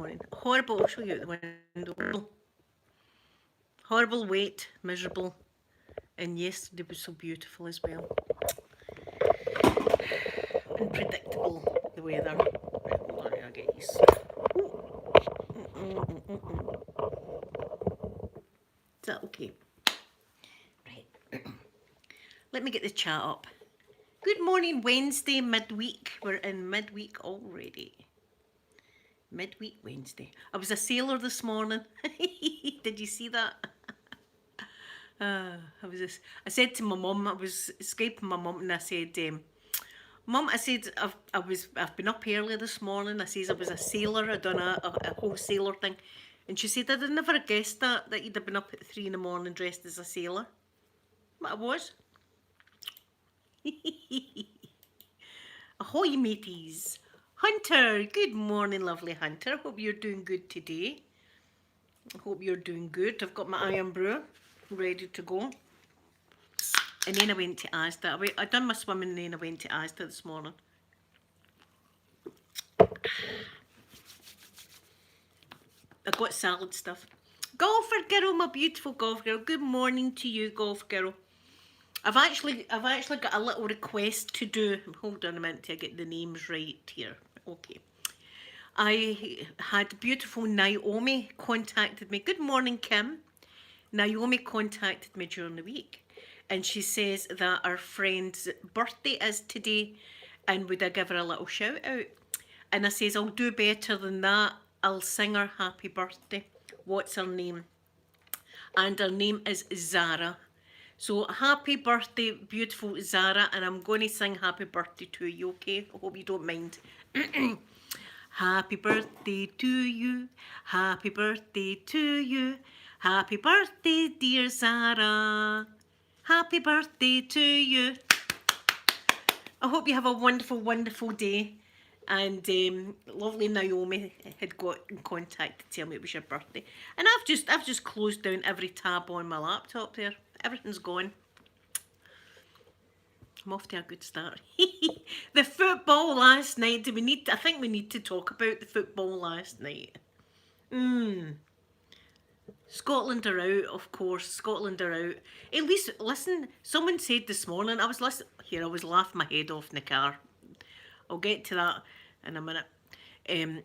morning. Horrible, I'll show you out the window. Horrible wait, miserable. And yesterday was so beautiful as well. Unpredictable, the weather. Right, hold on, I'll get used. Is that okay? Right. Let me get the chat up. Good morning, Wednesday, midweek. We're in midweek already. Midweek Wednesday. I was a sailor this morning. Did you see that? I said to my mum, I was Skyping my mum, and I said, Mum, I said, I've been up early this morning. I says I was a sailor. I'd done a whole sailor thing. And she said, I'd never guessed that you'd have been up at 3 in the morning dressed as a sailor. But I was. Ahoy, mateys. Hunter, good morning, lovely Hunter. Hope you're doing good today. I hope you're doing good. I've got my iron brew ready to go. And then I went to Asda. I done my swimming and then I went to Asda this morning. I got salad stuff. Golfer girl, my beautiful golf girl. Good morning to you, golf girl. I've actually got a little request to do. Hold on a minute till I get the names right here. Okay. I had beautiful Naomi contacted me. Good morning, Kim. Naomi contacted me during the week. And she says that our friend's birthday is today and would I give her a little shout out? And I says, I'll do better than that. I'll sing her happy birthday. What's her name? And her name is Zara. So happy birthday, beautiful Zara. And I'm going to sing happy birthday to you, okay? I hope you don't mind. Happy birthday to you. Happy birthday to you. Happy birthday, dear Zara. Happy birthday to you. I hope you have a wonderful, wonderful day. And lovely Naomi had got in contact to tell me it was your birthday. And I've just closed down every tab on my laptop there. Everything's gone. I'm off to a good start. The football last night. I think we need to talk about the football last night. Scotland are out, of course. Scotland are out. At least, listen, someone said this morning, I was laughing my head off in the car. I'll get to that in a minute. They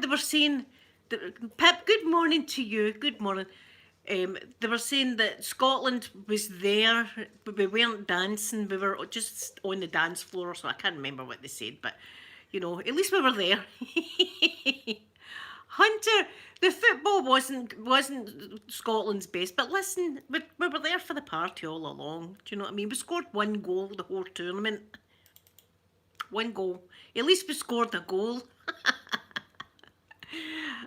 were saying, Pip, good morning to you. Good morning. They were saying that Scotland was there, but we weren't dancing. We were just on the dance floor, so I can't remember what they said, but, you know, at least we were there. Hunter, the football wasn't Scotland's best, but listen, we were there for the party all along. Do you know what I mean? We scored one goal the whole tournament. One goal. At least we scored a goal.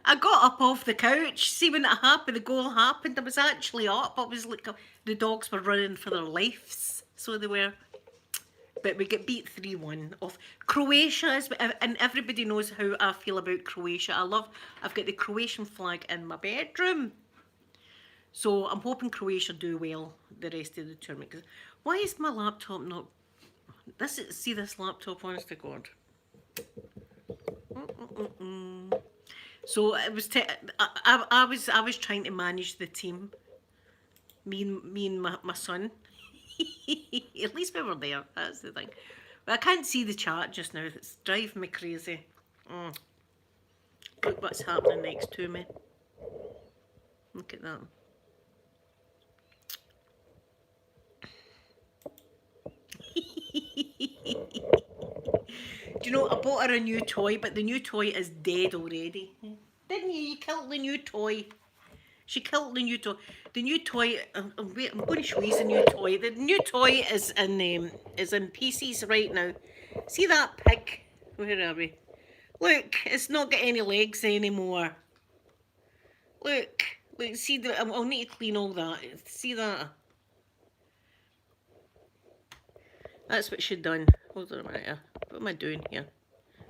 I got up off the couch. See, when it happened, the goal happened, I was actually up. I was like, the dogs were running for their lives. So they were. But we get beat 3-1 off Croatia, and everybody knows how I feel about Croatia. I've got the Croatian flag in my bedroom. So I'm hoping Croatia do well the rest of the tournament. Why is my laptop not... See this laptop, honest to God. So it was... I was trying to manage the team. Me and my son. At least we were there, that's the thing. But I can't see the chat just now, it's driving me crazy. Look what's happening next to me. Look at that. Do you know, I bought her a new toy, but the new toy is dead already. Didn't you? You killed the new toy. She killed the new toy. The new toy. Wait, I'm going to show you the new toy. The new toy is in pieces right now. See that pig? Where are we? Look, it's not got any legs anymore. Look. See, I'll need to clean all that. See that? That's what she'd done. Hold on a minute. What am I doing here?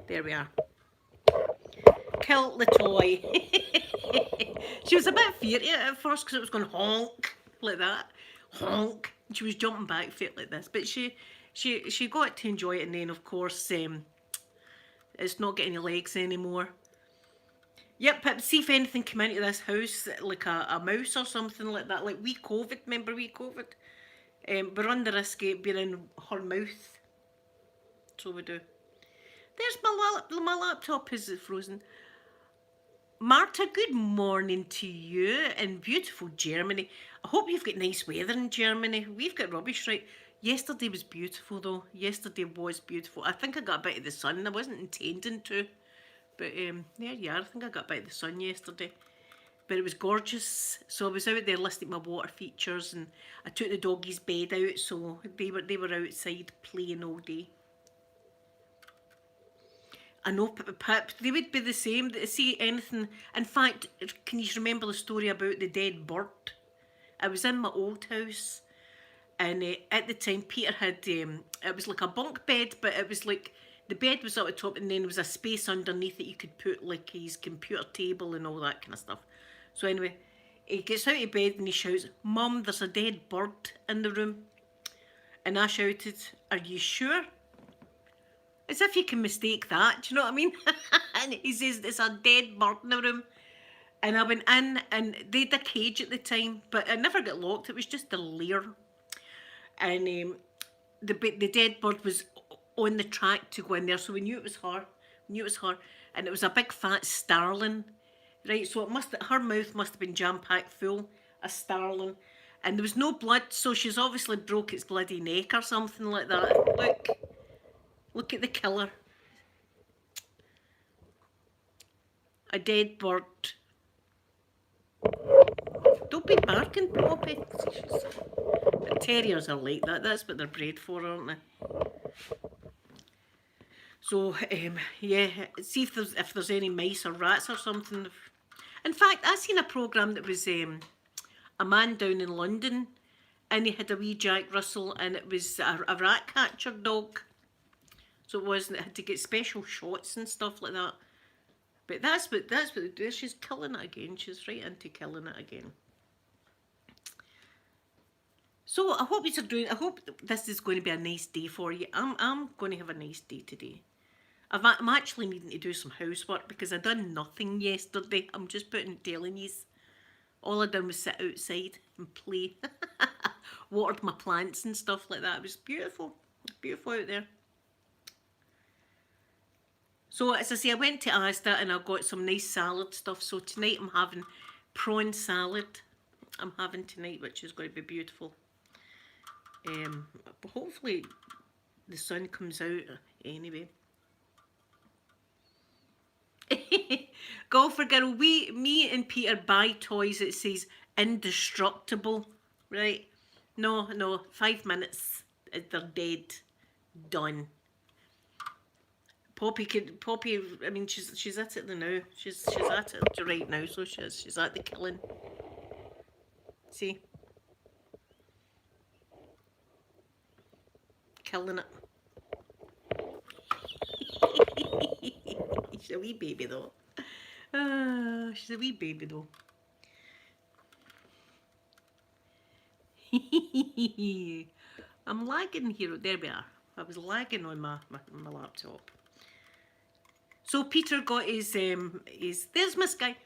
There we are. Kill the toy. She was a bit feared at first because it was going honk like that. Honk. She was jumping back fit like this. But she got to enjoy it, and then of course it's not getting any legs anymore. Yep, but see if anything came into this house, like a mouse or something like that. Like wee COVID, remember wee COVID? We're under risk of being in her mouth. So we do. There's my laptop is frozen. Marta, good morning to you in beautiful Germany. I hope you've got nice weather in Germany. We've got rubbish, right? Yesterday was beautiful though. Yesterday was beautiful. I think I got a bit of the sun. I wasn't intending to. But there you are. I think I got a bit of the sun yesterday. But it was gorgeous. So I was out there listening to my water features, and I took the doggies' bed out, so they were outside playing all day. I know, Pip, they would be the same. They see anything. In fact, can you remember the story about the dead bird? I was in my old house, and at the time, Peter had, it was like a bunk bed, but it was like, the bed was up at the top, and then there was a space underneath that you could put like his computer table and all that kind of stuff. So anyway, he gets out of bed and he shouts, "Mum, there's a dead bird in the room." And I shouted, "Are you sure?" As if you can mistake that, do you know what I mean? And he says, "There's a dead bird in the room." And I went in, and they had a cage at the time, but it never got locked. It was just a lair. And the dead bird was on the track to go in there, so we knew it was her. We knew it was her, and it was a big fat starling, right? So her mouth must have been jam packed full of starling, and there was no blood, so she's obviously broke its bloody neck or something like that. Look at the killer. A dead bird. Don't be barking, Poppy. But terriers are like that. That's what they're bred for, aren't they? So, yeah, see if there's any mice or rats or something. In fact, I seen a programme that was a man down in London, and he had a wee Jack Russell, and it was a rat catcher dog. So it wasn't. It had to get special shots and stuff like that. But that's what they do. She's killing it again. She's right into killing it again. So I hope you're doing. I hope this is going to be a nice day for you. I'm going to have a nice day today. I'm actually needing to do some housework because I done nothing yesterday. I'm just telling you. All I done was sit outside and play. Watered my plants and stuff like that. It was beautiful. Beautiful out there. So as I say, I went to Asda and I got some nice salad stuff. So tonight I'm having prawn salad. I'm having tonight, which is going to be beautiful. But hopefully the sun comes out anyway. Golfer girl, me and Peter buy toys that says indestructible, right? No, 5 minutes, they're dead, done. Poppy, I mean, she's at it now. She's at it right now, so she's at the killing. See? Killing it. She's a wee baby though. She's a wee baby though. I'm lagging here. There we are. I was lagging on my laptop. So Peter got his there's my Sky.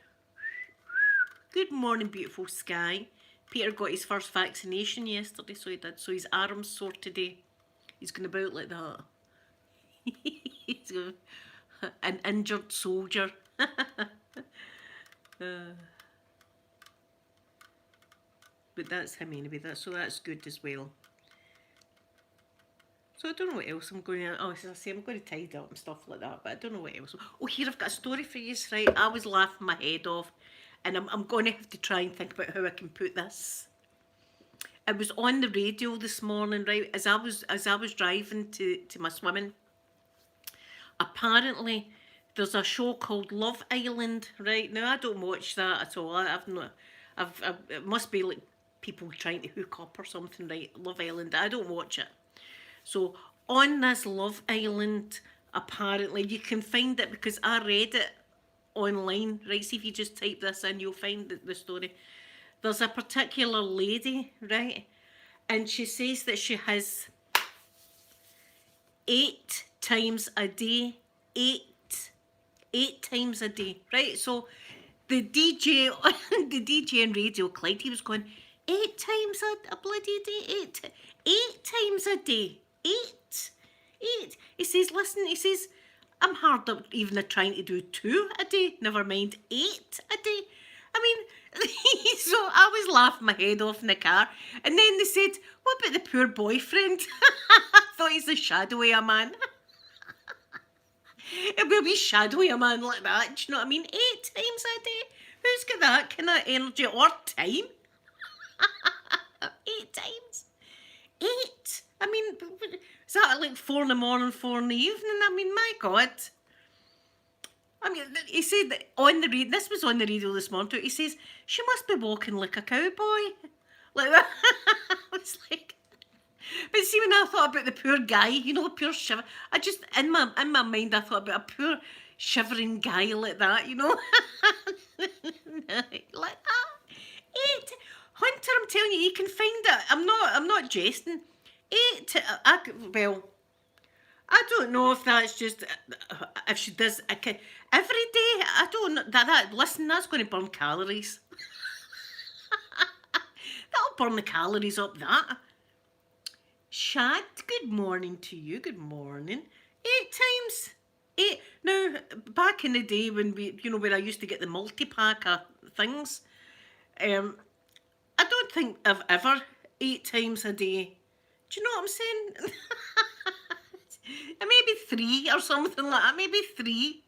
Good morning, beautiful Sky. Peter got his first vaccination yesterday, so he did. So his arm's sore today. He's going about like that. He's an injured soldier. But that's him anyway. So that's good as well. So I don't know what else I'm going to. Oh, as I say, I'm going to tidy up and stuff like that. But I don't know what else. Oh, here I've got a story for you, right? I was laughing my head off, and I'm going to have to try and think about how I can put this. It was on the radio this morning, right? As I was driving to my swimming. Apparently, there's a show called Love Island, right? Now I don't watch that at all. It must be like people trying to hook up or something, right? Love Island. I don't watch it. So on this Love Island, apparently you can find it because I read it online, right? See if you just type this in, you'll find the story. There's a particular lady, right? And she says that she has 8 times a day, 8 8 times a day, right? So the DJ the DJ on Radio Clyde, he was going, 8 times a bloody day, 8 times a day, eight. He says, listen, he says, I'm hard up even at trying to do 2 a day, never mind 8 a day. I mean, so I was laughing my head off in the car, and then they said, what about the poor boyfriend? I thought he's a shadowy a man. It will be shadowy a man like that, do you know what I mean? 8 times a day. Who's got that kind of energy or time? 8 times. 8. I mean, is that like 4 in the morning, 4 in the evening? I mean, my God. I mean, he said that on the radio, this was on the radio this morning too, he says, she must be walking like a cowboy. Like that. I was like, but see, when I thought about the poor guy, you know, the poor shiver, I just, in my mind, I thought about a poor shivering guy like that, you know. Like that. 8. Hunter, I'm telling you, you can find it. I'm not jesting. 8, well, I don't know if that's just, if she does, every day, I don't know, listen, that's going to burn calories. That'll burn the calories up, that. Shad, good morning to you, good morning. 8 times. 8. Now, back in the day when when I used to get the multi-pack of things, I don't think I've ever 8 times a day. Do you know what I'm saying? Maybe 3 or something like that. Maybe 3.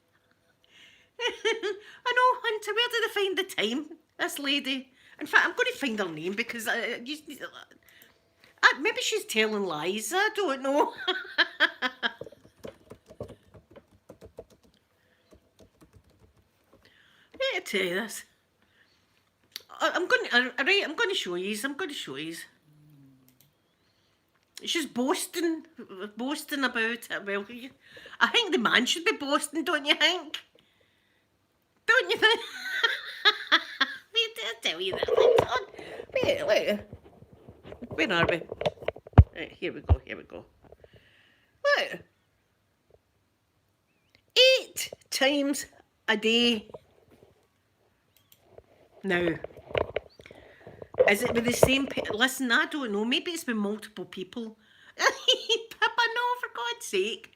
I know, Hunter, where did I find the time? This lady. In fact, I'm going to find her name because maybe she's telling lies. I don't know. Let me tell you this. I'm going to show you. She's boasting about it. Well, I think the man should be boasting, don't you think? Don't you think? Wait, I'll tell you that. Wait. Where are we? Right, here we go. Look. 8 times a day. Now, is it with the same... Listen, I don't know. Maybe it's with multiple people. Pippa, no, for God's sake.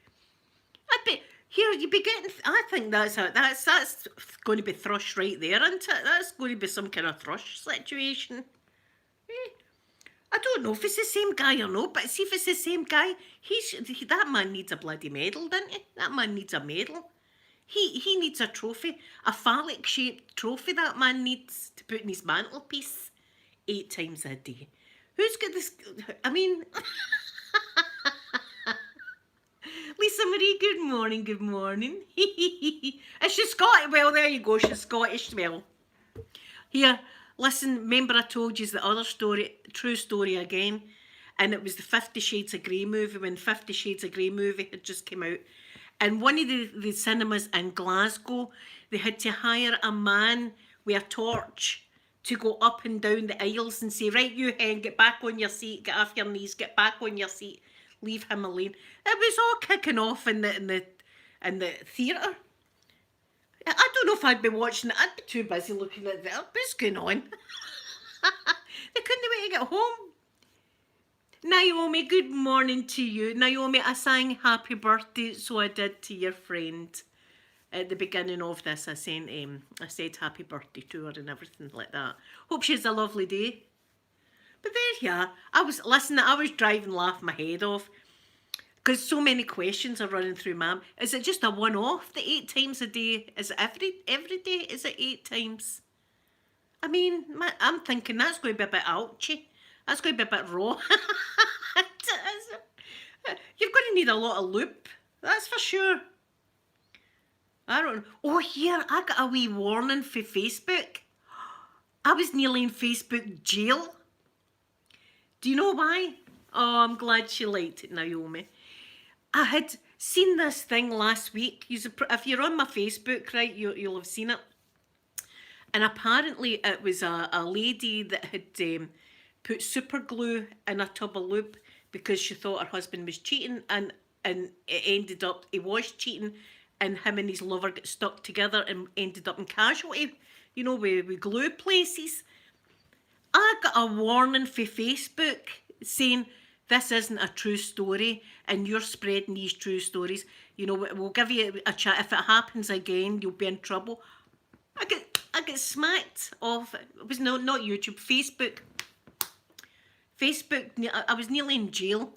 I'd be... Here, you'd be getting... I think that's going to be thrush right there, isn't it? That's going to be some kind of thrush situation. I don't know if it's the same guy or not, but see if it's the same guy, that man needs a bloody medal, doesn't he? That man needs a medal. He needs a trophy, a phallic-shaped trophy that man needs to put in his mantelpiece 8 times a day. Who's got this? I mean, Lisa Marie, good morning. Is she Scottish? Well, there you go, she's Scottish. Well, here, listen, remember I told you the other story, true story again, and it was the 50 Shades of Grey movie, when 50 Shades of Grey movie had just come out. And one of the cinemas in Glasgow, they had to hire a man with a torch to go up and down the aisles and say, right, you hen, get back on your seat, get off your knees, get back on your seat, leave him alone. It was all kicking off in the theatre. I don't know if I'd be watching it. I'd be too busy looking at that. What's going on? They couldn't wait to get home. Naomi, good morning to you. Naomi, I sang happy birthday, so I did, to your friend. At the beginning of this, I said happy birthday to her and everything like that. Hope she has a lovely day. But there you are. I was driving, laughing my head off. Because so many questions are running through, ma'am. Is it just a one-off, the 8 times a day? Is it every day? Is it 8 times? I mean, I'm thinking that's going to be a bit ouchy. That's going to be a bit raw. You're going to need a lot of lube. That's for sure. I don't know. Oh, here, I got a wee warning for Facebook. I was nearly in Facebook jail. Do you know why? Oh, I'm glad she liked it, Naomi. I had seen this thing last week. If you're on my Facebook, right, you'll have seen it. And apparently it was a lady that had put super glue in a tub of lube because she thought her husband was cheating, and it ended up he was cheating, and him and his lover got stuck together and ended up in casualty, you know, with glue places. I got a warning for Facebook saying this isn't a true story and you're spreading these true stories. You know, we'll give you a chat. If it happens again, you'll be in trouble. I get smacked off. It was not YouTube, Facebook. Facebook, I was nearly in jail.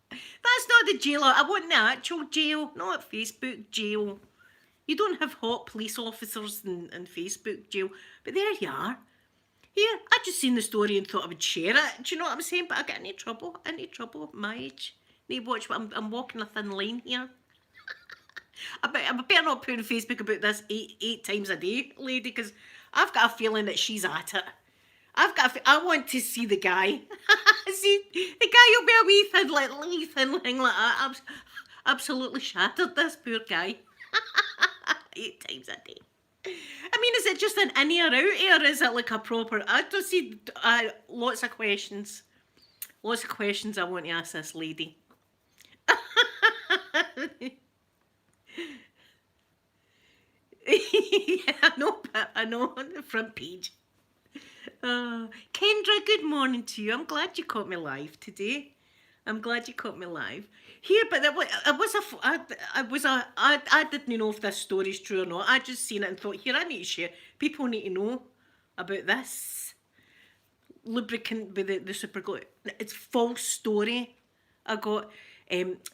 That's not the jail. I want the actual jail, not Facebook jail. You don't have hot police officers in Facebook jail. But there you are. Here, I just seen the story and thought I would share it. Do you know what I'm saying? But I get any trouble at my age. Need to watch what I'm walking a thin line here. I better not put on Facebook about this eight times a day, lady, because I've got a feeling that she's at it. I want to see the guy. See, the guy will be a wee thin thing like that. Absolutely shattered, this poor guy. 8 times a day. I mean, is it just an in or out, or is it like a proper... I don't see... lots of questions. Lots of questions I want to ask this lady. Yeah, I know, on the front page. Kendra, good morning to you. I'm glad you caught me live today. Here, but I didn't know if this story's true or not. I just seen it and thought, here, I need to share. People need to know about this lubricant with the super glue. It's false story. I got.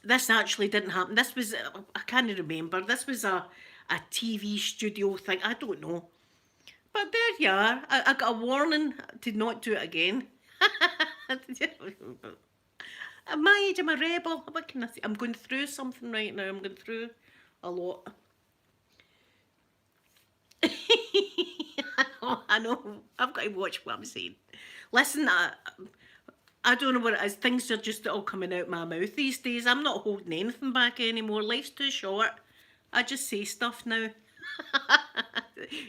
This actually didn't happen. This was, I can't remember. This was a TV studio thing. I don't know. But there you are. I got a warning to not do it again. At my age, I'm a rebel. What can I say? I'm going through something right now. I'm going through a lot. I know. I've got to watch what I'm saying. Listen, I don't know what it is. Things are just all coming out my mouth these days. I'm not holding anything back anymore. Life's too short. I just say stuff now.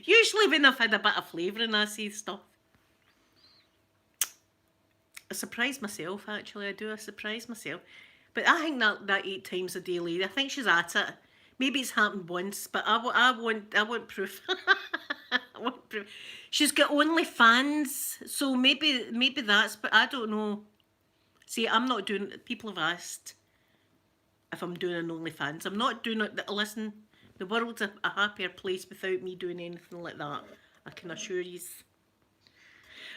Usually when I've had a bit of flavouring, I say stuff. I surprise myself, actually. I do. I surprise myself. But I think that 8 times a day lady, I think she's at it. Maybe it's happened once, but I want proof. I want proof. She's got OnlyFans, so maybe that's, but I don't know. See, I'm not doing, people have asked if I'm doing an OnlyFans. I'm not doing it. Listen, the world's a happier place without me doing anything like that. I can assure you.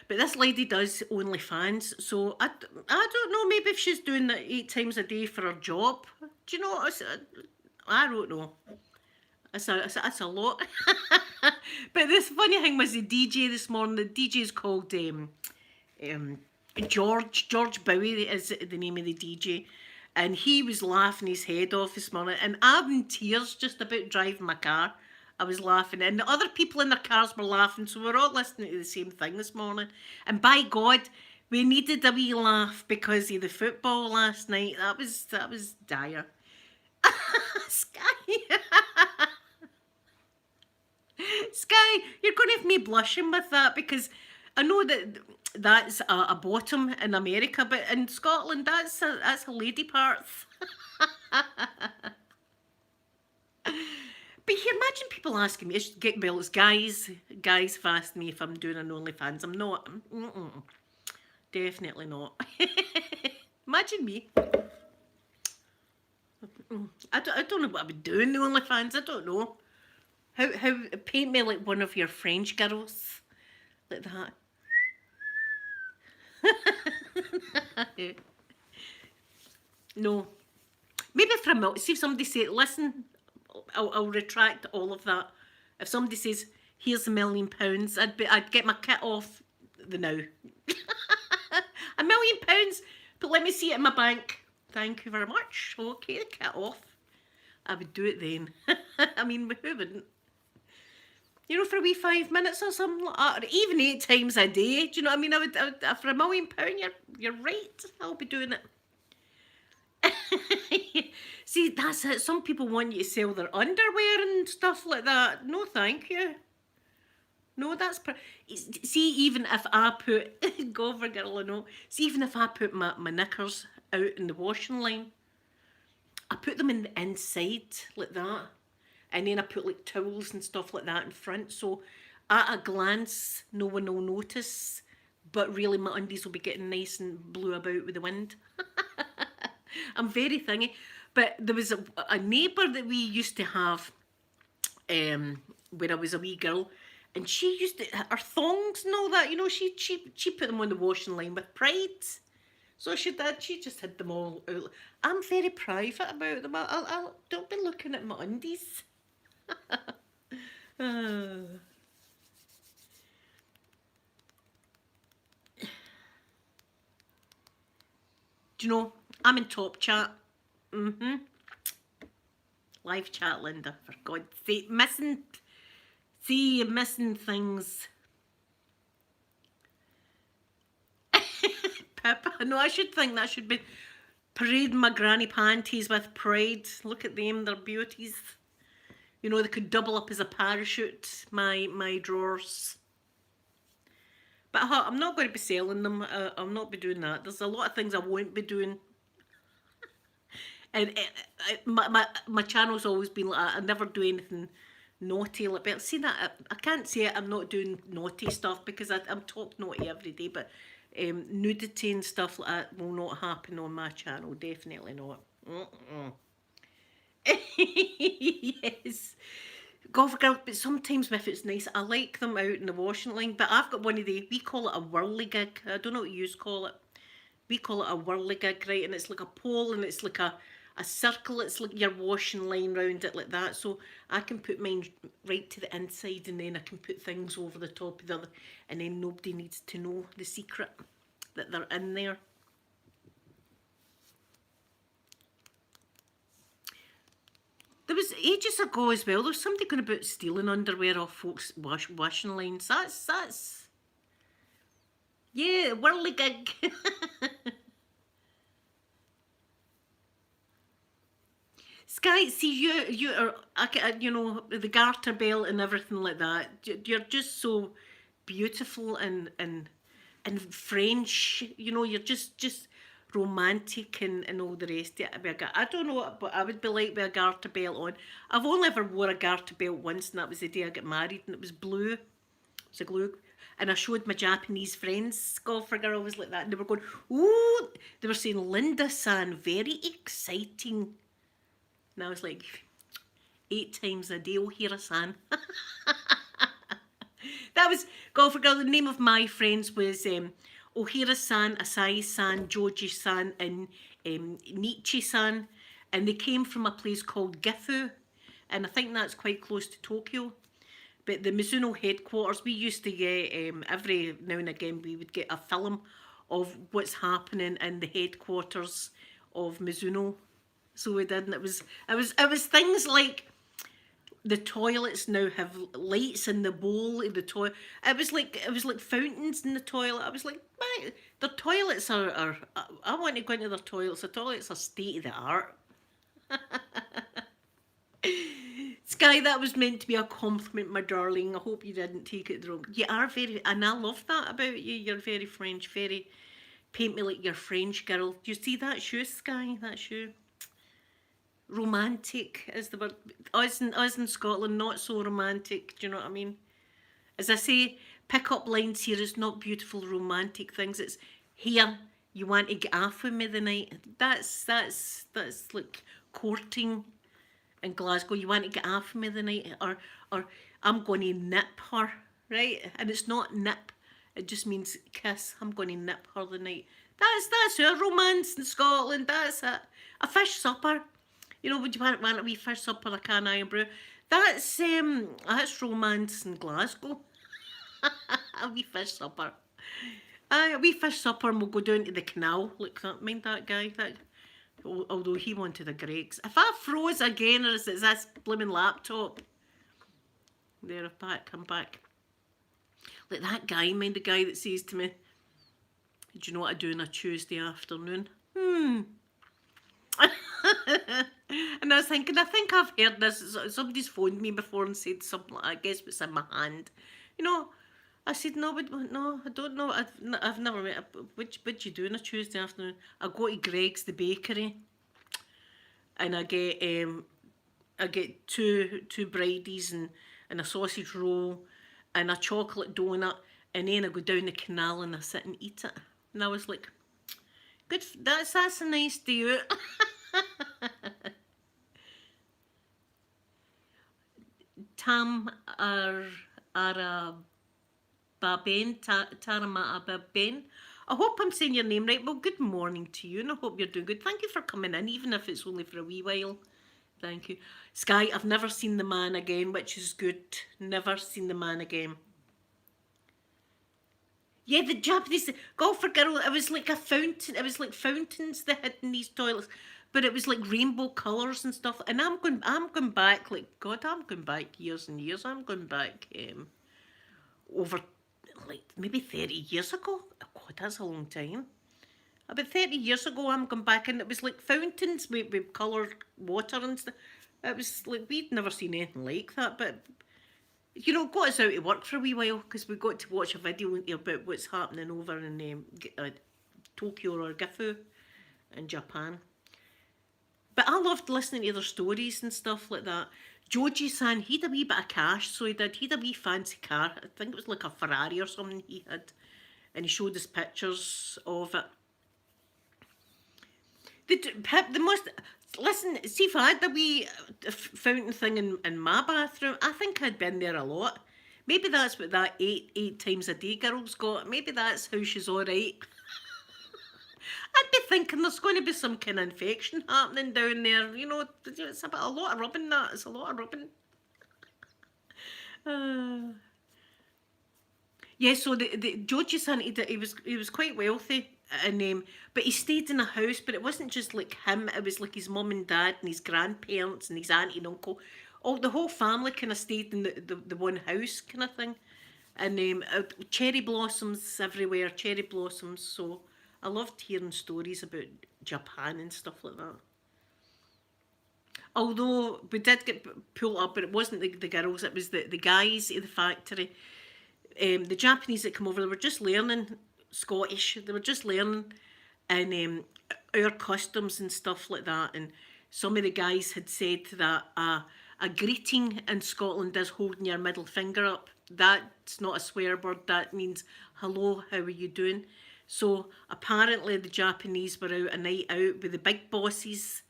But this lady does OnlyFans, so I don't know, maybe if she's doing that 8 times a day for her job. Do you know, I don't know. That's a lot. But this funny thing was the DJ this morning. The DJ's called George Bowie is the name of the DJ. And he was laughing his head off this morning. And I'm in tears just about driving my car. I was laughing. And the other people in their cars were laughing. So we're all listening to the same thing this morning. And by God, we needed a wee laugh because of the football last night. That was dire. Sky. Sky, you're going to have me blushing with that because I know that's a bottom in America, but in Scotland, that's a lady parts. But here, imagine people asking me, it's guys have asked me if I'm doing an OnlyFans. I'm not. Definitely not. Imagine me. I don't know what I would do in the OnlyFans. I don't know. How paint me like one of your French girls. Like that. No. Maybe for a minute, see if somebody say, listen, I'll retract all of that. If somebody says, here's £1 million, I'd get my kit off the now. £1 million, but let me see it in my bank. Thank you very much. Okay, the kit off. I would do it then. I mean, who wouldn't? You know, for a wee 5 minutes or something like that, or even 8 times a day. Do you know what I mean? I would for £1 million, you're right. I'll be doing it. See, that's it. Some people want you to sell their underwear and stuff like that. No, thank you. No, that's... See, even if I put... Go for girl, I know. See, even if I put my knickers out in the washing line, I put them in the inside like that, and then I put like towels and stuff like that in front. So at a glance, no one will notice, but really my undies will be getting nice and blew about with the wind. I'm very thingy. But there was a neighbour that we used to have when I was a wee girl, and she used to her thongs and all that. You know, she put them on the washing line with pride. So she did. She just had them all out. I'm very private about them. I'll don't be looking at my undies. Do you know? I'm in top chat. Live chat, Linda. For God's sake, missing. See, you're missing things. Pip. No, I should think that should be parade my granny panties with pride. Look at them, they're beauties. You know, they could double up as a parachute, my drawers. But I'm not going to be selling them. I'll not be doing that. There's a lot of things I won't be doing. And my channel's always been like, I never do anything naughty. Like, but see that, I can't say I'm not doing naughty stuff because I'm talk naughty every day, but nudity and stuff like that will not happen on my channel. Definitely not. Yes. Golf girl, but sometimes if it's nice, I like them out in the washing line. But I've got one of the, we call it a whirligig. I don't know what you call it. We call it a whirligig, right? And it's like a pole and it's like a circle. It's like your washing line round it like that. So I can put mine right to the inside and then I can put things over the top of the other. And then nobody needs to know the secret that they're in there. There was ages ago as well, there was somebody going about stealing underwear off folks' washing lines. That's... Yeah, whirligig. Sky, see you are, you know, the garter belt and everything like that. You're just so beautiful and French. You know, you're just romantic and all the rest of it. I don't know what I would be like with a garter belt on. I've only ever wore a garter belt once, and that was the day I got married, and it was blue. It was a glue. And I showed my Japanese friends, golfer girls like that, and they were going, ooh, they were saying, Linda-san, very exciting. And I was like, 8 times a day, Ohira-san. That was, golfer girl, the name of my friends was Ohira-san, Asai-san, Joji-san, and Nietzsche-san. And they came from a place called Gifu. And I think that's quite close to Tokyo. But the Mizuno headquarters, we used to get, every now and again, we would get a film of what's happening in the headquarters of Mizuno. So we did, and it was things like the toilets now have lights in the bowl of the toilet. It was like fountains in the toilet. I was like, man, their toilets are I want to go into their toilets. The toilets are state of the art. Sky, that was meant to be a compliment, my darling. I hope you didn't take it wrong. You are very, and I love that about you. You're very French, very, paint me like you're French girl. Do you see that shoe, Sky? That shoe? Romantic is the word. Us in Scotland, not so romantic. Do you know what I mean? As I say, pick up lines here. It's not beautiful romantic things. It's here. You want to get off with me the night. That's like courting in Glasgow. You want to get off with me the night, or I'm going to nip her, right? And it's not nip. It just means kiss. I'm going to nip her the night. That's our romance in Scotland. That's it. A fish supper. You know, would you want a wee fish supper, a can of iron brew? That's romance in Glasgow. A wee fish supper. A wee fish supper, and we'll go down to the canal. Look, mind that guy. Although he wanted a Greg's. If I froze again, or is it this blooming laptop? There, I'm back. Like that guy, mind the guy that says to me, do you know what I do on a Tuesday afternoon? And I was thinking, I think I've heard this. Somebody's phoned me before and said something like, I guess what's in my hand. You know, I said, no, I don't know. I've never met. What you do on a Tuesday afternoon? I go to Greg's, the bakery. and I get two bridies and a sausage roll and a chocolate donut, and then I go down the canal and I sit and eat it. And I was like, good, that's a nice day out. Tam Ara Baben, Taramata Baben. I hope I'm saying your name right. Well, good morning to you, and I hope you're doing good. Thank you for coming in, even if it's only for a wee while. Thank you. Sky, I've never seen The Man Again, which is good. Never seen The Man Again. Yeah, the Japanese golfer girl, it was like a fountain. It was like fountains they had in these toilets, but it was like rainbow colours and stuff. And I'm going back, like, God, I'm going back years and years. I'm going back over like maybe 30 years ago. Oh, God, that's a long time. About 30 years ago, I'm going back, and it was like fountains with coloured water and stuff. It was like, we'd never seen anything like that, but got us out of work for a wee while because we got to watch a video about what's happening over in Tokyo or Gifu in Japan. But I loved listening to their stories and stuff like that. Joji-san, he had a wee bit of cash, so he had a wee fancy car. I think it was like a Ferrari or something he had. And he showed us pictures of it. The most... Listen, see if I had a wee fountain thing in my bathroom, I think I'd been there a lot. Maybe that's what that eight times a day girl's got. Maybe that's how she's alright. I'd be thinking there's going to be some kind of infection happening down there. It's a lot of rubbing that. It's a lot of rubbing. Yeah, so the Joji-san, he was quite wealthy, and but he stayed in a house, but it wasn't just like him, it was like his mum and dad and his grandparents and his auntie and uncle. The whole family kind of stayed in the one house kind of thing. And cherry blossoms everywhere, cherry blossoms. So I loved hearing stories about Japan and stuff like that. Although we did get pulled up, but it wasn't the girls, it was the guys at the factory. The Japanese that come over, they were just learning Scottish. They were just learning and our customs and stuff like that. And some of the guys had said that a greeting in Scotland is holding your middle finger up. That's not a swear word. That means hello, how are you doing? So apparently the Japanese were out a night out with the big bosses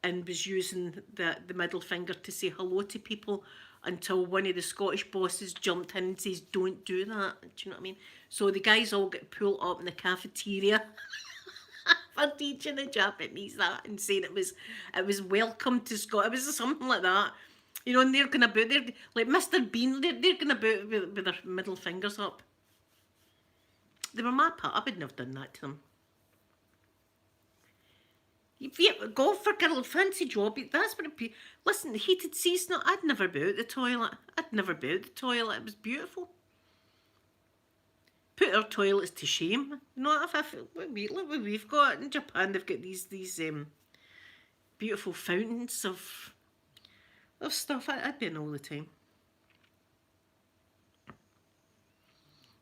and was using the middle finger to say hello to people, until one of the Scottish bosses jumped in and says, don't do that. Do you know what I mean? So the guys all get pulled up in the cafeteria for teaching the Japanese that and saying it was welcome to Scotland. It was something like that. And they're going about, they're like Mr. Bean, they're going about with their middle fingers up. They were my part. I wouldn't have done that to them. Yeah, golfer girl, fancy job. That's what it be. Listen, the heated season. I'd never be out the toilet. It was beautiful. Put our toilets to shame. If look what we've got in Japan. They've got these beautiful fountains of stuff. I'd be in all the time.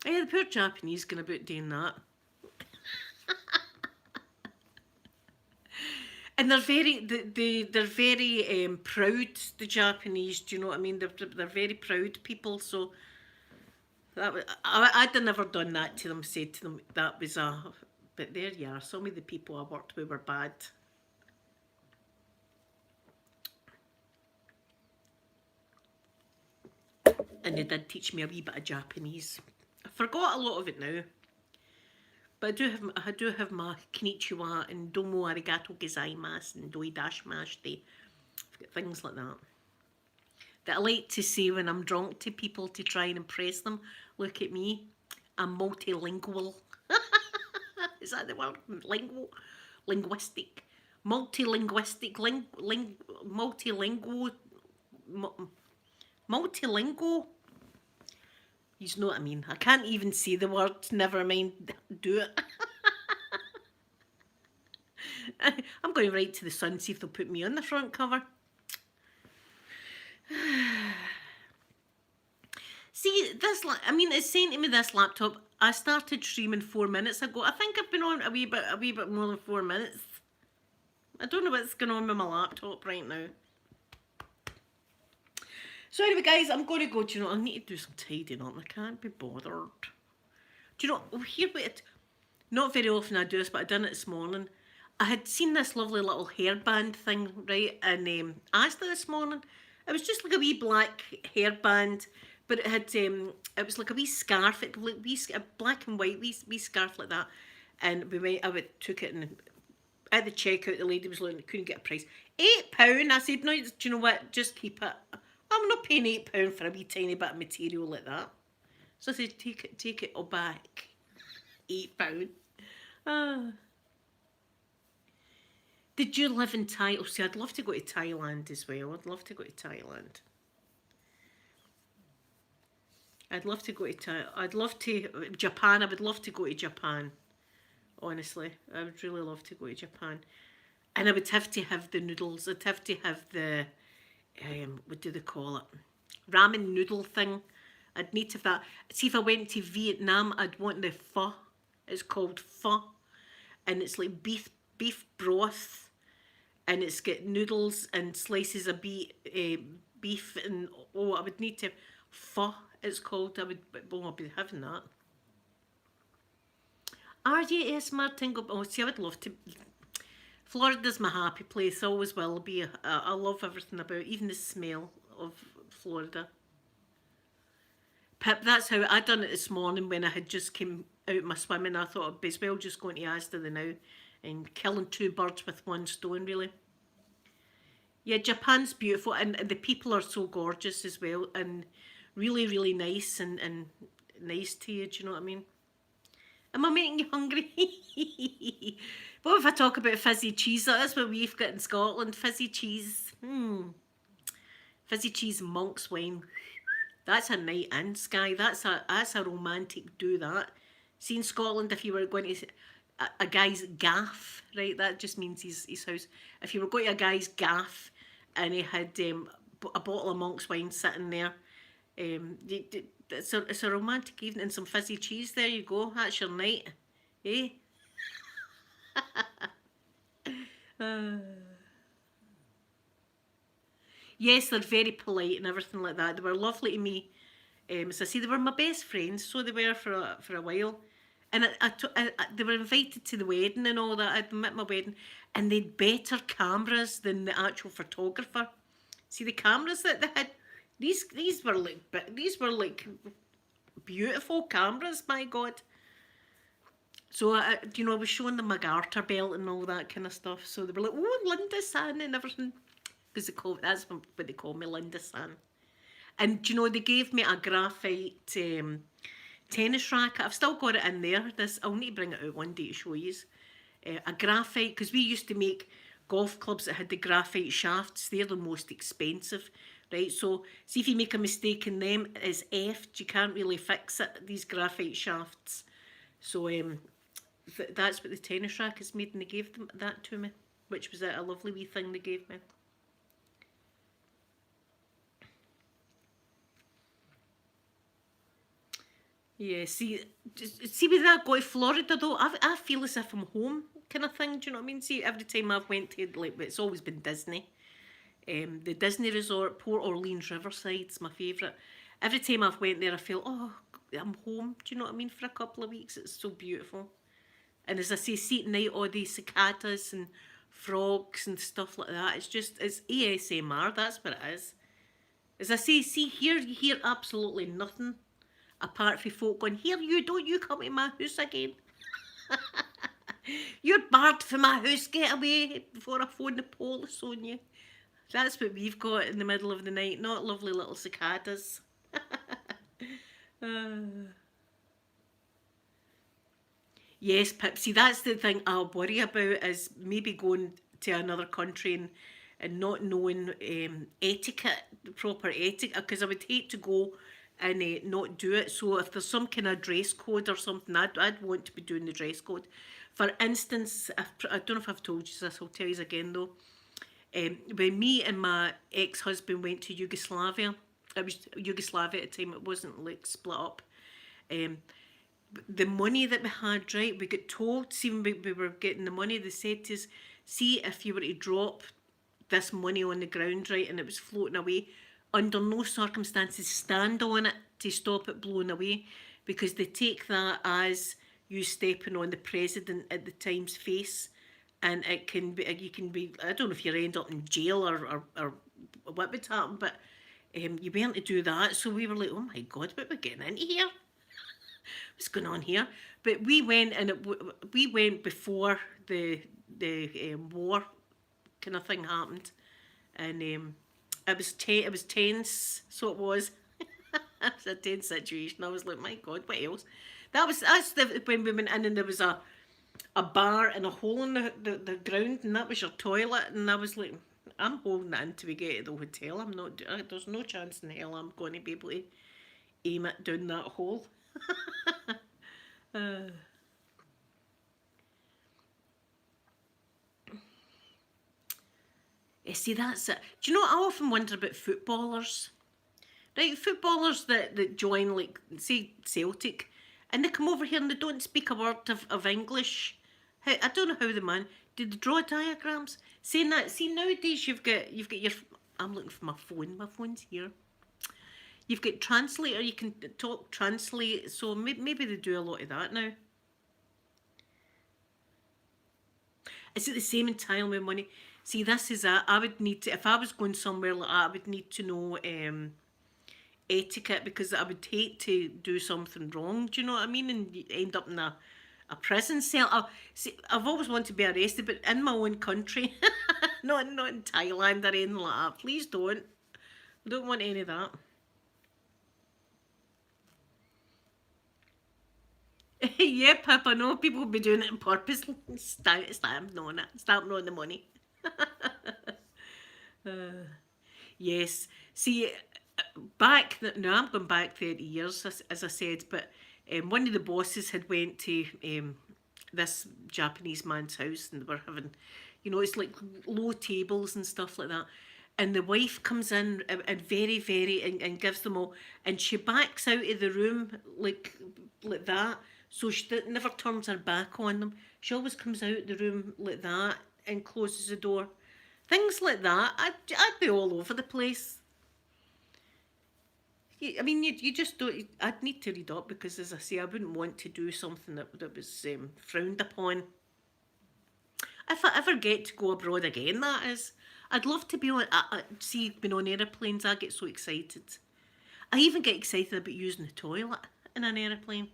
Yeah, the poor Japanese going about doing that. And they're very proud, the Japanese. Do you know what I mean? They're very proud people. So I'd have never done that to them. Said to them that was but there you are. Some of the people I worked with were bad. And they did teach me a wee bit of Japanese. I forgot a lot of it now. But I do have my konnichiwa and domo arigato gozaimasu and doidashimasu. I've got things like that I like to say when I'm drunk to people to try and impress them. Look at me, I'm multilingual. Is that the word? Linguistic. Multilinguistic. Multilingual. You know what I mean. I can't even say the word, never mind do it. I'm going right to the Sun, see if they'll put me on the front cover. See, it's saying to me this laptop, I started streaming 4 minutes ago. I think I've been on a wee bit more than 4 minutes. I don't know what's going on with my laptop right now. So anyway, guys, I'm going to go. Do you know, I need to do some tidying up. I can't be bothered. Do you know, here it. Not very often I do this, but I done it this morning. I had seen this lovely little hairband thing, right, in Asda this morning. It was just like a wee black hairband, but it had it was like a wee scarf, it like a black and white wee scarf like that. And took it, and at the checkout the lady was looking, couldn't get a price. £8. I said, no, do you know what? Just keep it. I'm not paying £8 for a wee tiny bit of material like that. So I said, take it all back. £8. Ah. Did you live in Thailand? Oh, see, I'd love to go to Thailand as well. I'd love to go to Thailand. I'd love to go to Thailand. I'd love to Japan. I would love to go to Japan. Honestly, I would really love to go to Japan. And I would have to have the noodles. I'd have to have the what do they call it? Ramen noodle thing. I'd need to have that. See, if I went to Vietnam, I'd want the pho. It's called pho, and it's like beef broth, and it's got noodles and slices of beef, and I would need to pho. It's called. I'll be having that. RJS Martin, see, I would love to. Florida's my happy place. Always will be. I love everything about, even the smell of Florida. Pip, that's how I done it this morning when I had just came out my swimming. I thought I'd be as well just going to Asda the now and killing two birds with one stone, really. Yeah, Japan's beautiful, and the people are so gorgeous as well, and really, really nice and nice to you. Do you know what I mean? Am I making you hungry? What if I talk about fizzy cheese? That's what we've got in Scotland. Fizzy cheese. Fizzy cheese monk's wine. That's a night in, Sky. That's a romantic do that. See, in Scotland, if you were going to a guy's gaff, right, that just means his house. If you were going to a guy's gaff and he had a bottle of monk's wine sitting there, it's a romantic evening and some fizzy cheese. There you go. That's your night, eh? Yes, they're very polite and everything like that. They were lovely to me. As I say, they were my best friends, so they were for a while. And they were invited to the wedding and all that. I'd met my wedding, and they'd better cameras than the actual photographer. See, the cameras that they had, these were like beautiful cameras. My God. So I was showing them my garter belt and all that kind of stuff. So they were like, "Oh, Linda San," and everything, because that's what they call me, Linda San. And they gave me a graphite tennis racket. I've still got it in there. I'll need to bring it out one day to show you. A graphite, because we used to make golf clubs that had the graphite shafts. They're the most expensive, right? So see, if you make a mistake in them, it's effed. You can't really fix it, these graphite shafts. So that's what the tennis racket is made, and they gave that to me, which was a lovely wee thing they gave me. Yeah, see with that, go to Florida though, I feel as if I'm home, kind of thing. Do you know what I mean? See, every time I've went to, like, it's always been Disney. The Disney Resort, Port Orleans Riverside's my favourite. Every time I've went there, I feel, oh, I'm home. Do you know what I mean? For a couple of weeks, it's so beautiful. And as I say, see at night, all these cicadas and frogs and stuff like that. It's ASMR. That's what it is. As I say, see here, you hear absolutely nothing apart from folk going, "Here, don't you come to my house again." You're barred from my house, get away before I phone the police on you. That's what we've got in the middle of the night, not lovely little cicadas. Yes, Pipsy, that's the thing I'll worry about, is maybe going to another country and not knowing etiquette, proper etiquette, because I would hate to go and not do it. So if there's some kind of dress code or something, I'd want to be doing the dress code. For instance, I don't know if I've told you this, I'll tell you again though. When me and my ex-husband went to Yugoslavia, it was Yugoslavia at the time, it wasn't like split up. The money that we had, right, we got told, see when we were getting the money, they said to us, see if you were to drop this money on the ground, right, and it was floating away, under no circumstances stand on it to stop it blowing away, because they take that as you stepping on the president at the time's face, and it can be, you can be, I don't know if you end up in jail or what would happen, but you weren't to do that. So we were like, oh my God, what are we getting into here? What's going on here? But we went, and we went before the war kind of thing happened, and it was tense. So it was. It was a tense situation. I was like, my God, what else? When we went in, and there was a bar and a hole in the ground, and that was your toilet. And I was like, I'm holding it until we get to the hotel. I'm not. There's no chance in hell I'm going to be able to aim it down that hole. See, that's it. Do you know what I often wonder about footballers? Right, footballers that join, like, say, Celtic, and they come over here and they don't speak a word of English. I don't know how they man. Do they draw diagrams? Saying that, see, nowadays you've got your. I'm looking for my phone. My phone's here. You've got translator. You can talk, translate. So maybe they do a lot of that now. Is it the same in time with money? See, this is I would need to, if I was going somewhere like that, I would need to know etiquette, because I would hate to do something wrong. Do you know what I mean? And you end up in a prison cell. I've always wanted to be arrested, but in my own country, not in Thailand or anything like that. Please don't. I don't want any of that. Yeah, Pip, I know people will be doing it on purpose. Stamping on it, stamping on the money. Yes. See, now I'm going back 30 years, as I said, but one of the bosses had went to this Japanese man's house, and they were having, it's like low tables and stuff like that. And the wife comes in and very, very, and gives them all, and she backs out of the room like that, so she never turns her back on them. She always comes out the room like that and closes the door. Things like that, I'd be all over the place. I mean, you just don't. I'd need to read up, because, as I say, I wouldn't want to do something that was frowned upon. If I ever get to go abroad again, that is. I'd love to be on. See, being on aeroplanes, I get so excited. I even get excited about using the toilet in an aeroplane.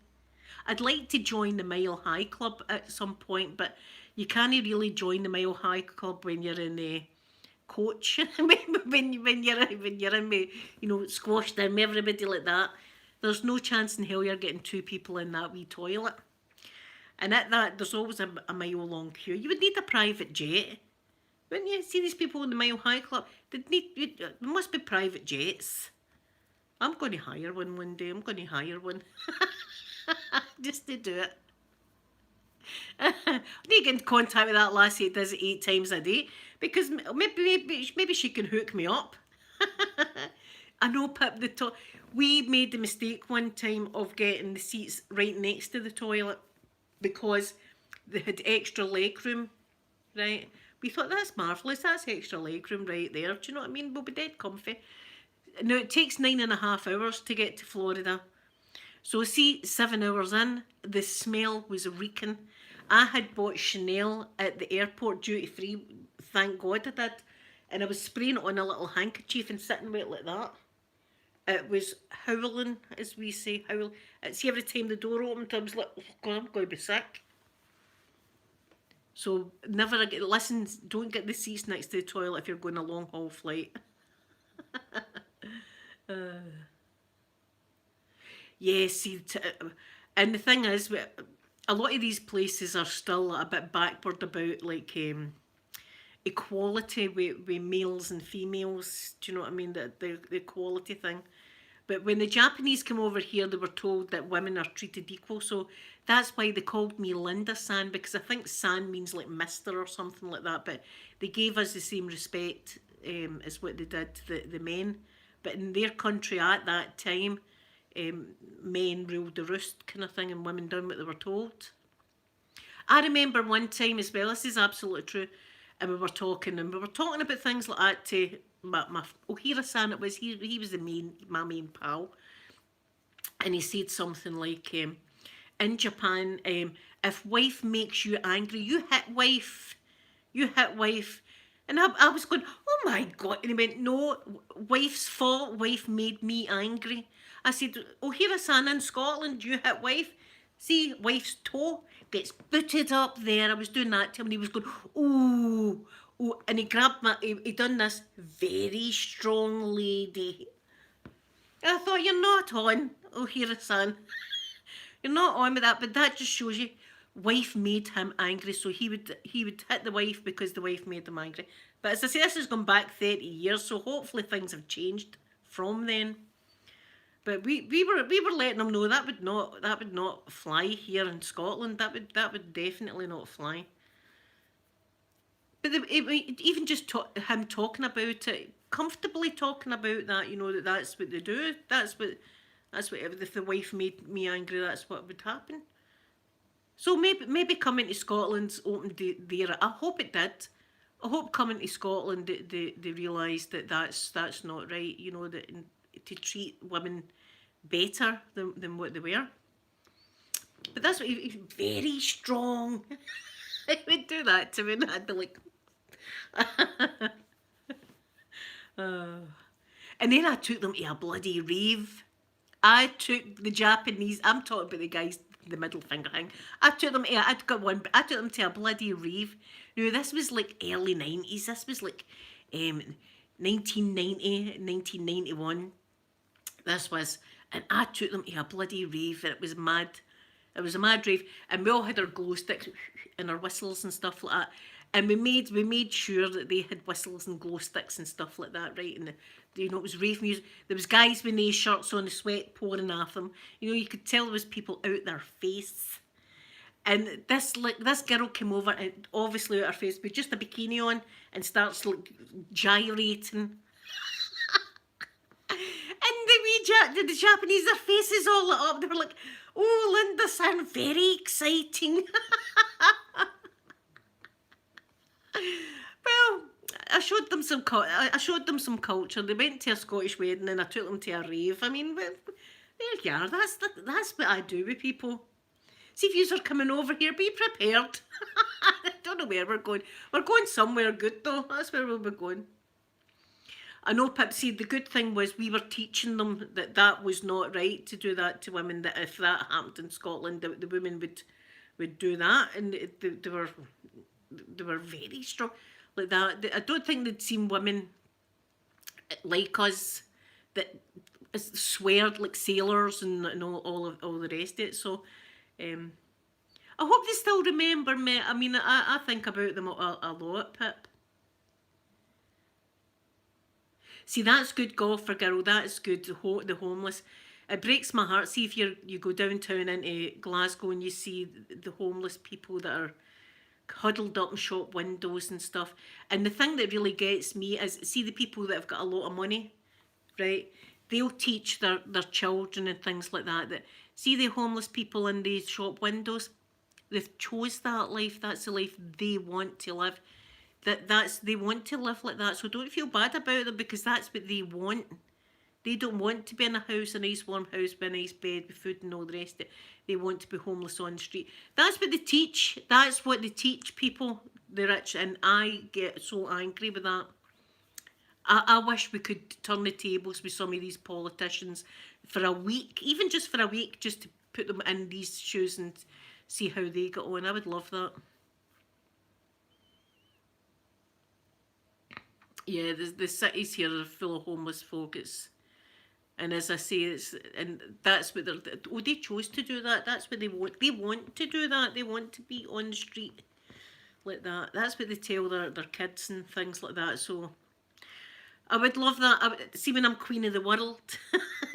I'd like to join the Mile High Club at some point, but you can't really join the Mile High Club when you're in a coach. when you're in me, squashed in with everybody like that. There's no chance in hell you're getting two people in that wee toilet. And at that, there's always a mile long queue. You would need a private jet. Wouldn't you? See these people in the Mile High Club? There must be private jets. I'm going to hire one day. I'm going to hire one. Just to do it. I need to get in contact with that lassie that does it 8 times a day, because maybe she can hook me up. I know, Pip, we made the mistake one time of getting the seats right next to the toilet, because they had extra leg room, right? We thought, that's marvellous, that's extra leg room right there. Do you know what I mean? We'll be dead comfy. Now, it takes 9.5 hours to get to Florida. So, see, 7 hours in, the smell was reeking. I had bought Chanel at the airport duty free, thank God I did. And I was spraying it on a little handkerchief and sitting with it like that. It was howling, as we say, howling. See, every time the door opened, I was like, oh God, I'm going to be sick. So, listen, don't get the seats next to the toilet if you're going a long haul flight. Yeah, see, and the thing is, a lot of these places are still a bit backward about, like, equality with males and females. Do you know what I mean? The equality thing. But when the Japanese came over here, they were told that women are treated equal. So that's why they called me Linda-san, because I think san means like mister or something like that. But they gave us the same respect as what they did to the men. But in their country at that time, men ruled the roost kind of thing, and women done what they were told. I remember one time as well, this is absolutely true, and we were talking about things like that to my Ohira-san. It was he was my main pal, and he said something like, in Japan, if wife makes you angry, you hit wife, you hit wife. And I was going, oh my God. And he went, no, wife's fault, wife made me angry. I said, oh, here son in Scotland, you hit wife. See, wife's toe gets booted up there. I was doing that to him and he was going, ooh, ooh. And he grabbed he done this very strong lady. And I thought, you're not on, oh, here son. You're not on with that, but that just shows you wife made him angry, so he would hit the wife because the wife made him angry. But as I say, this has gone back 30 years, so hopefully things have changed from then. But we were letting them know that would not fly here in Scotland. That would definitely not fly. But even just him talking about it, comfortably talking about that, you know, that's what they do. That's what if the wife made me angry, that's what would happen. So maybe coming to Scotland's opened the era. I hope it did. I hope coming to Scotland they realised that that's not right. You know, that to treat women better than what they were. But that's what he's very strong. He would do that to me, and I'd be like, and then I took them to a bloody rave. I took the Japanese. I'm talking about the guys, the middle finger thing. I took them to a bloody rave. Now this was like early 90s. This was like 1990, 1991. This was, and I took them to a bloody rave, and it was mad. It was a mad rave, and we all had our glow sticks and our whistles and stuff like that. And we made sure that they had whistles and glow sticks and stuff like that, right? And you know, it was rave music. There was guys with no shirts on, the sweat pouring off them. You know, you could tell there was people out their face. And this girl came over, and obviously out her face with just a bikini on, and starts like gyrating. And the Japanese, their faces all lit up. They were like, "Oh, Linda, sound very exciting." Well, I showed them some culture. They went to a Scottish wedding, and I took them to a rave. I mean, there you are. That's what I do with people. See, if you are coming over here, be prepared. I don't know where we're going. We're going somewhere good though. That's where we'll be going. I know, Pipsy, the good thing was we were teaching them that was not right to do that to women, that if that happened in Scotland, the women would do that, and they were very strong like that. I don't think they'd seen women like us that sweared like sailors and all the rest of it. So I hope they still remember me. I mean, I think about them a lot, Pip. See, that's good golfer girl. That's good. The homeless. It breaks my heart. See, if you go downtown into Glasgow and you see the homeless people that are huddled up in shop windows and stuff. And the thing that really gets me is, see, the people that have got a lot of money, right? They'll teach their children and things like that. That see the homeless people in these shop windows. They've chose that life. That's the life they want to live. They want to live like that, so don't feel bad about them, because that's what they want. They don't want to be in a house, a nice warm house with a nice bed with food and all the rest of it. They want to be homeless on the street. That's what they teach. That's what they teach people, the rich, and I get so angry with that. I wish we could turn the tables with some of these politicians for a week, even just for a week, just to put them in these shoes and see how they get on. I would love that. Yeah, the cities here are full of homeless folk. And as I say, that's what they chose to do that. That's what they want. They want to do that. They want to be on the street like that. That's what they tell their kids and things like that. So I would love that. See, when I'm queen of the world,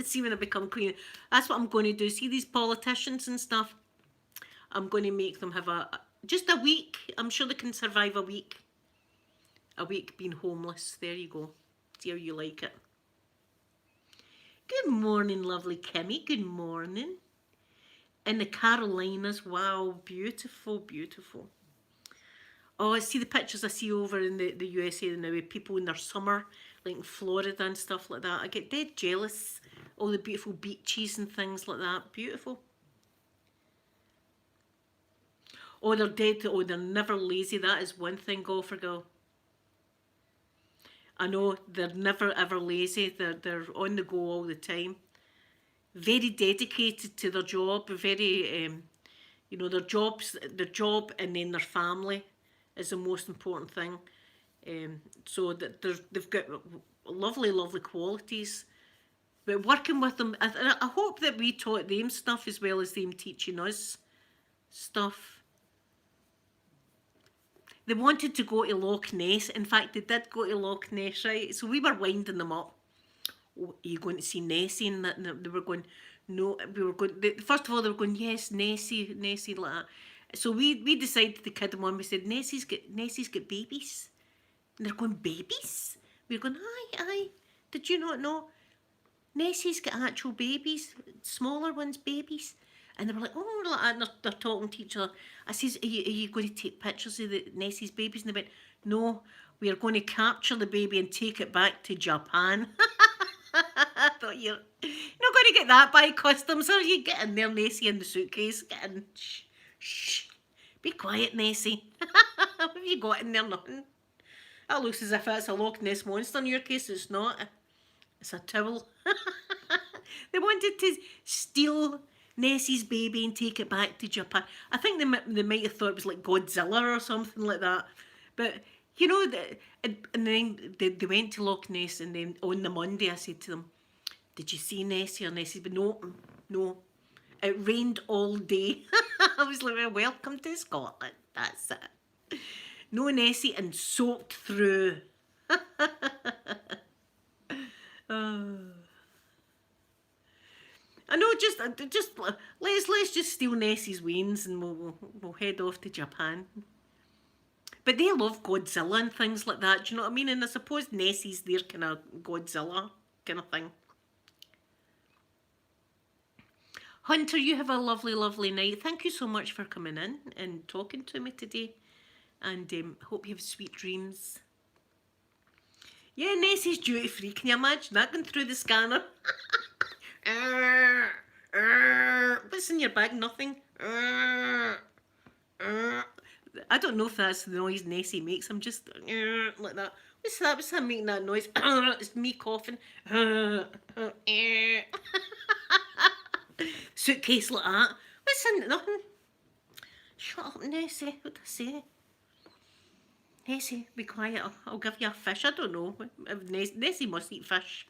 see, when I become queen, that's what I'm going to do. See these politicians and stuff, I'm going to make them have just a week. I'm sure they can survive a week. A week being homeless. There you go. See how you like it. Good morning, lovely Kimmy. Good morning. In the Carolinas. Wow, beautiful, beautiful. Oh, I see the pictures I see over in the USA now with people in their summer, like in Florida and stuff like that. I get dead jealous. All the beautiful beaches and things like that. Beautiful. Oh, they're dead. Oh, they're never lazy. That is one thing, golfer girl. I know they're never ever lazy. They're on the go all the time. Very dedicated to their job. Very their job and then their family is the most important thing. So that they've got lovely, lovely qualities. But working with them, I hope that we taught them stuff as well as them teaching us stuff. They wanted to go to Loch Ness. In fact, they did go to Loch Ness, right? So we were winding them up. Oh, are you going to see Nessie? And they were going, no. We were going. First of all, they were going, yes, Nessie, Nessie, like that. So we decided to kid them on. We said, Nessie's got babies. And they're going, babies? We were going, aye. Did you not know? Nessie's got actual babies, smaller ones, babies. And they were like, oh, like that. And they're talking to each other. I says, are you going to take pictures of Nessie's babies? And they went, no, we are going to capture the baby and take it back to Japan. I thought, you're not going to get that by customs, are you? Get in there, Nessie, in the suitcase. Get in. Shh. Be quiet, Nessie. What have you got in there? Nothing. That looks as if that's a Loch Ness monster. In your case, it's not. It's a towel. They wanted to steal Nessie's baby and take it back to Japan. I think they might have thought it was like Godzilla or something like that. But, you know, and then they went to Loch Ness, and then on the Monday I said to them, did you see Nessie or Nessie? But no. It rained all day. I was like, well, welcome to Scotland. That's it. No Nessie and soaked through. I know, just let's just steal Nessie's wings and we'll head off to Japan. But they love Godzilla and things like that. Do you know what I mean? And I suppose Nessie's their kind of Godzilla kind of thing. Hunter, you have a lovely, lovely night. Thank you so much for coming in and talking to me today. And hope you have sweet dreams. Yeah, Nessie's duty free. Can you imagine that going through the scanner? What's in your bag? Nothing. I don't know if that's the noise Nessie makes. I'm just like that. What's that? What's that making that noise? It's me coughing. Suitcase like that. What's in it? Nothing. Shut up, Nessie. What did I say? Nessie, be quiet. I'll give you a fish. I don't know. Nessie must eat fish.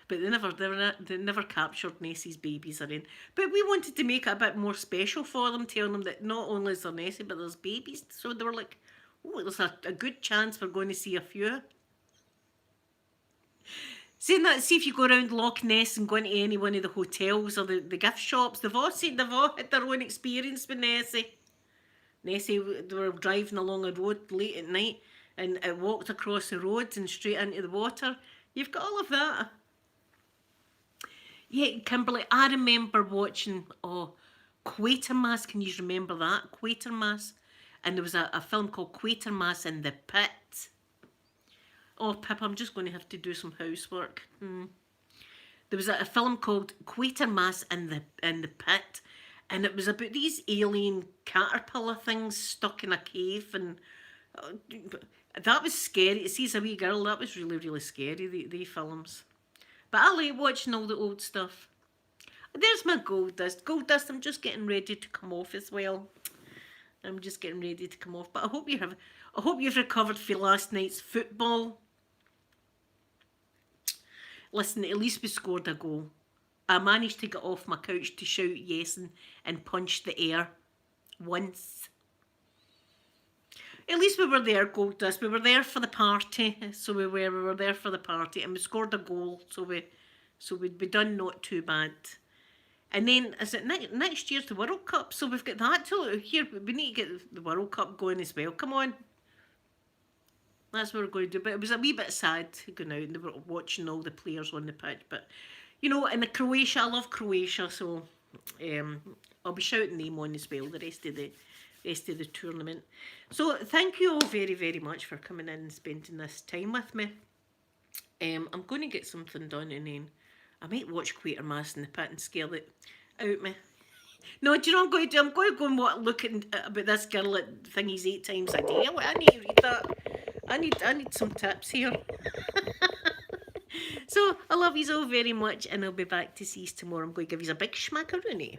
But they never captured Nessie's babies or anything. But we wanted to make it a bit more special for them, telling them that not only is there Nessie, but there's babies. So they were like, oh, there's a good chance we're going to see a few. Saying that, see if you go around Loch Ness and go into any one of the hotels or the gift shops, they've all had their own experience with Nessie. Nessie, they were driving along a road late at night and it walked across the road and straight into the water. You've got all of that. Yeah, Kimberly, I remember watching, Quatermass. Can you remember that? Quatermass. And there was a film called Quatermass in the Pit. Oh, Pip, I'm just going to have to do some housework. There was a film called Quatermass in the Pit. And it was about these alien caterpillar things stuck in a cave. And that was scary. See, as a wee girl, that was really, really scary, the films. But I like watching all the old stuff. There's my gold dust. Gold dust, I'm just getting ready to come off as well. I'm just getting ready to come off. But I hope you've recovered for last night's football. Listen, at least we scored a goal. I managed to get off my couch to shout yes and punch the air once. At least we were there, Gold Dust. We were there for the party. So we were there for the party, and we scored a goal. So we'd be done not too bad. And then, is it next year's the World Cup? So we've got that to here. We need to get the World Cup going as well. Come on. That's what we're going to do. But it was a wee bit sad going out and they were watching all the players on the pitch. But, you know, in the Croatia, I love Croatia. So I'll be shouting them on as well, the rest of the rest of the tournament. So thank you all very, very much for coming in and spending this time with me. I'm going to get something done and then I might watch Quatermass in the Pit and scare it out me. No, do you know what I'm going to do? I'm going to go and look at about this girl at thingies 8 times a day. I need to read that. I need some tips here. So I love you all very much and I'll be back to see you tomorrow. I'm going to give you a big schmackaroonie.